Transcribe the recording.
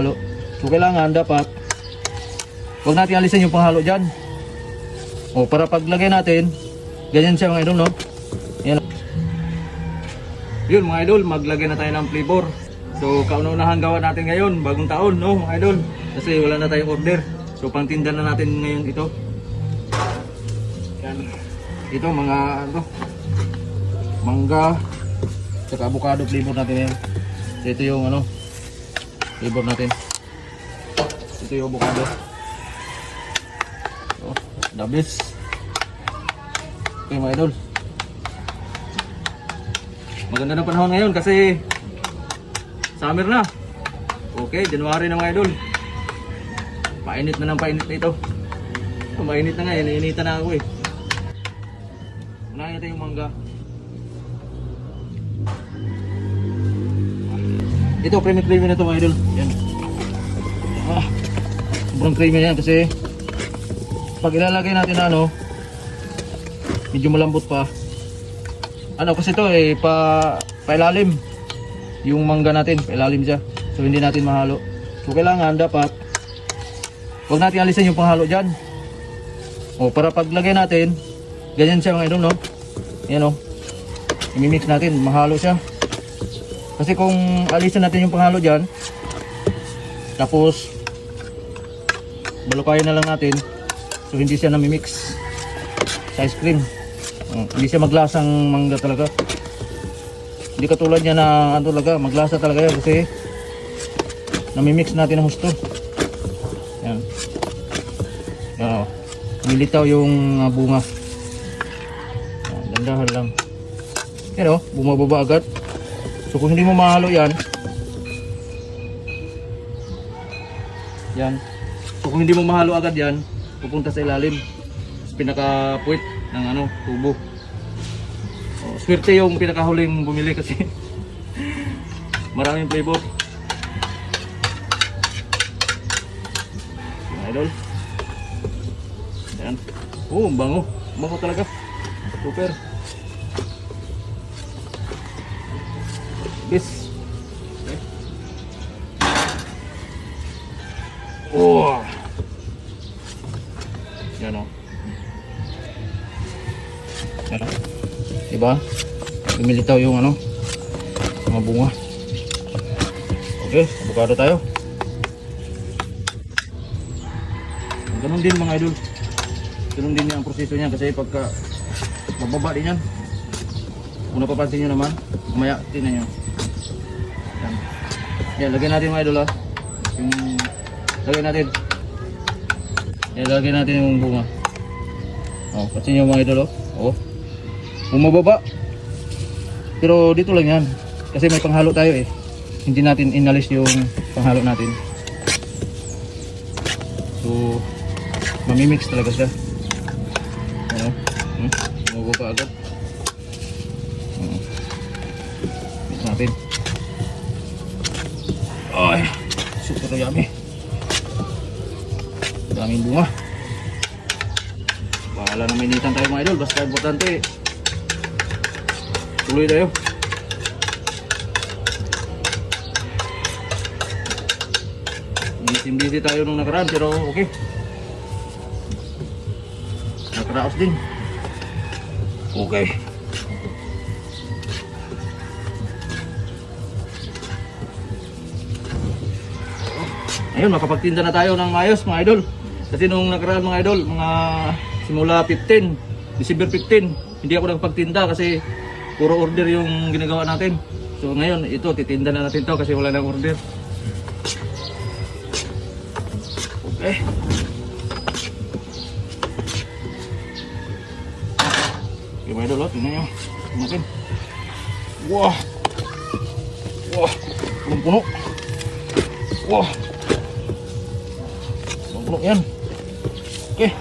halo. So kailangan dapat huwag natin alisin yung panghalo dyan. O para paglagay natin, ganyan siya mga idol, no? Yan. Yun mga idol, maglagay na tayo ng flavor. So kauna-unahan gawa natin ngayon, bagong taon, no mga idol? Kasi wala na tayong order. So pangtinda na natin ngayon ito. Yan. Ito mga ano, mangga, saka avocado flavor natin yan. So, ito yung ano, flavor natin. Ito yung avocado. So, the best. Okay mga idol. Maganda na panahon ngayon kasi summer na. Okay, January na mga idol. Painit na ng painit na ito. Mainit na nga, iniinitan na ako eh. Unahin natin yung mangga. Ito, creamy na ito mga idol. Yan. Sobrang creamy yan kasi pag ilalagay natin na ano, medyo malambot pa. Ano kasi ito eh, pailalim. Yung mangga natin, pailalim siya. So hindi natin mahalo. So kailangan dapat huwag natin alisin yung panghalo dyan. O para paglagay natin, ganyan siya mga idol, no? Yan o. I-mix natin, mahalo siya. Kasi kung alisin natin yung panghalo dyan, tapos balukayan na lang natin, so hindi siya nami-mix sa ice cream. Hindi siya maglasang mangga talaga. Hindi katulad niya na ano talaga, maglasa talaga yan kasi nami-mix natin ng husto. Yan. Yan o. Militaw yung bunga. Dandahan lang. Yan o, bumababa agad. So kung hindi mo mahalo yan, yan. So kung hindi mo mahalo agad yan, pupunta sa ilalim. Pinaka-puwit ng ano, tubo. Oh, swerte yung pinakahuling bumili kasi maraming flavor. Mga idol. Yan. Oh, bango. Bango talaga. Super. Yes. Okay. Oh. Yan o. Yan o. Diba? Lumilitaw yung ano, mga bunga. Okay, avocado tayo. Ganun din mga idol. Ganun din yung proseso niya kasi pagka mababa din yan. Kung napapansin nyo naman, kumaya, tingnan nyo. Yan. Yan, lagyan natin mga idol ha. Yung, lagyan natin. Yan, lagyan natin yung bunga. O, pansin nyo mga idol o. Bumababa. Pero dito lang yan. Kasi may panghalo tayo eh. Hindi natin inalis yung panghalo natin. So, mamimix talaga siya. Ano? Bumababa agad. Mix natin. Ay, super yummy. Daming bunga. Bahala na minitan tayo mga idol. Basta importante tuloy tayo. Busy tayo nung nakaraan pero okay. Nakaraos din. Okay. Ayun, makapagtinda na tayo ng maayos mga idol. Kasi nung nakaraan mga idol, mga simula 15, December 15, hindi ako nagpagtinda kasi puro order yung ginagawa natin. So ngayon, ito, titinda na natin to kasi wala nang order. Okay. Okay mga idol, tingnan nyo. Tingnan. Wow! Wow! Punong-puno. Wow! Punong-puno yan. Okay.